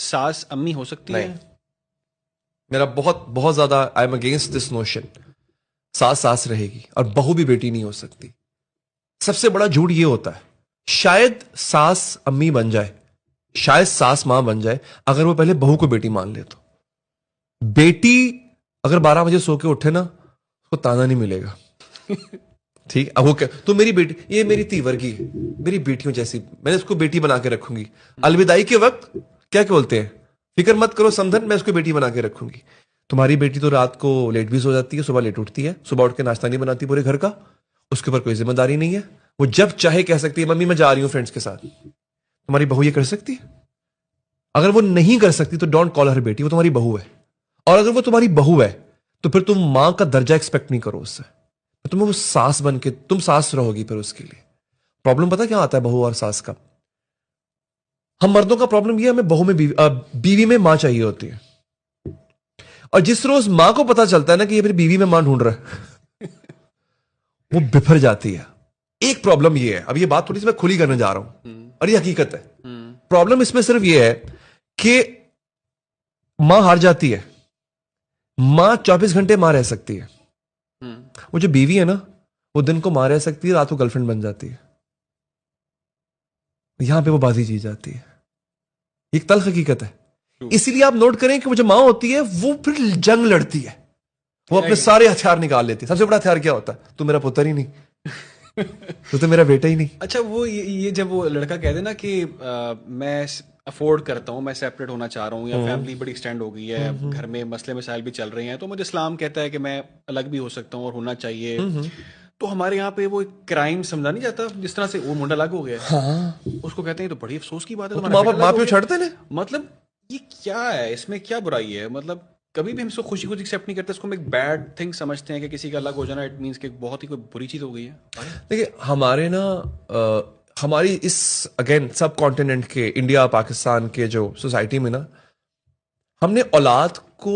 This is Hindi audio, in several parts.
सास अम्मी हो सकती है? मेरा बहुत बहुत ज्यादा I am against this notion. सास सास रहेगी और बहू भी बेटी नहीं हो सकती। सबसे बड़ा झूठ ये होता है, शायद सास अम्मी बन जाए, शायद सास मां बन जाए, अगर वो पहले बहू को बेटी मान ले तो। बेटी अगर 12 बजे सो के उठे ना, उसको ताना नहीं मिलेगा। ठीक, अब वो क्या, तो मेरी बेटी, ये मेरी तीवर्गी है, मेरी बेटियों जैसी, मैंने उसको बेटी बना के रखूंगी। अलविदाई के वक्त क्या बोलते हैं, फिक्र मत करो समधन, मैं उसको बेटी बना के रखूंगी। तुम्हारी बेटी तो रात को लेट भी सो जाती है, सुबह लेट उठती है, सुबह उठ के नाश्ता नहीं बनाती पूरे घर का, उसके ऊपर कोई जिम्मेदारी नहीं है, वो जब चाहे कह सकती है मम्मी मैं जा रही हूं फ्रेंड्स के साथ। तुम्हारी बहू ये कर सकती है? अगर वो नहीं कर सकती तो डोंट कॉल हर बेटी, वो तुम्हारी बहू है। और अगर वो तुम्हारी बहू है तो फिर तुम मां का दर्जा एक्सपेक्ट नहीं करो उससे, तुम्हें वो सास बन के तुम सास रहोगी फिर उसके लिए। प्रॉब्लम पता क्या आता है बहू और सास का? हम मर्दों का प्रॉब्लम ये, हमें बहू में बीवी में मां चाहिए होती है। और जिस रोज मां को पता चलता है ना कि ये मेरी बीवी में मां ढूंढ रहा है वो बिफर जाती है। एक प्रॉब्लम ये है, अब ये बात थोड़ी सी मैं खुली करने जा रहा हूं और ये हकीकत है। प्रॉब्लम इसमें सिर्फ ये है कि मां हार जाती है, मां 24 घंटे मां रह सकती है। वो जो बीवी है ना, वो दिन को मां रह सकती है, रात को गर्लफ्रेंड बन जाती है। यहां पे वो बाजी जी जाती है। एक तल्ख हकीकत है। इसीलिए आप नोट करें कि वो जो मां होती है वो फिर जंग लड़ती है, वो अपने सारे हथियार निकाल लेती है। सबसे बड़ा हथियार क्या होता है? तू मेरा पुत्र ही नहीं तो मेरा बेटा ही नहीं। अच्छा, वो ये जब वो लड़का कहते ना कि मैं अफोर्ड करता हूँ, मैं सेपरेट होना चाह रहा हूँ, या फैमिली बड़ी एक्सटेंड हो गई है, घर में मसले मसाइल भी चल रहे हैं, तो मुझे इस्लाम कहता है कि मैं अलग भी हो सकता हूँ और होना चाहिए, तो हमारे यहाँ पे वो एक क्राइम समझा नहीं जाता? जिस तरह से वो मुंडा अलग हो गया, हाँ, उसको कहते हैं तो बड़ी अफसोस की बात है, तो माँ प्यो छड़ते ने। मतलब ये क्या है, इसमें क्या बुराई है? मतलब कभी भी हम इसको खुशी खुशी एक्सेप्ट नहीं करते, इसको हम एक बैड थिंग समझते हैं कि किसी का अलग हो जाना इट मींस कि बहुत ही कोई बुरी चीज हो गई है। देखिए हमारे ना हमारी इस अगेन सब कॉन्टिनेंट के, इंडिया पाकिस्तान के जो सोसाइटी में ना, हमने औलाद को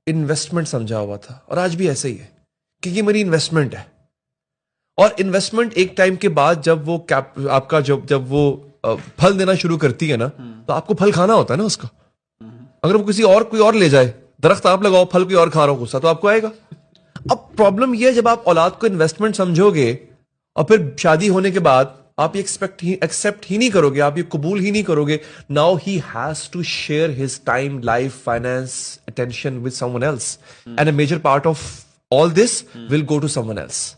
इन्वेस्टमेंट समझा हुआ था, और आज भी ऐसे ही है कि ये मेरी इन्वेस्टमेंट है। और इन्वेस्टमेंट एक टाइम के बाद जब वो आपका जब वो फल देना शुरू करती है ना, तो आपको फल खाना होता है ना उसका। अगर वो कोई और ले जाए, दरख्त आप लगाओ, फल कोई और खा रहा हो, गुस्सा तो आपको आएगा। अब प्रॉब्लम ये है, जब आप औलाद को इन्वेस्टमेंट समझोगे और फिर शादी होने के बाद आप ये एक्सेप्ट ही नहीं करोगे, आप ये कबूल ही नहीं करोगे, now he has to share his time, life, finance, attention with someone else, and a major part of all this will go to someone else.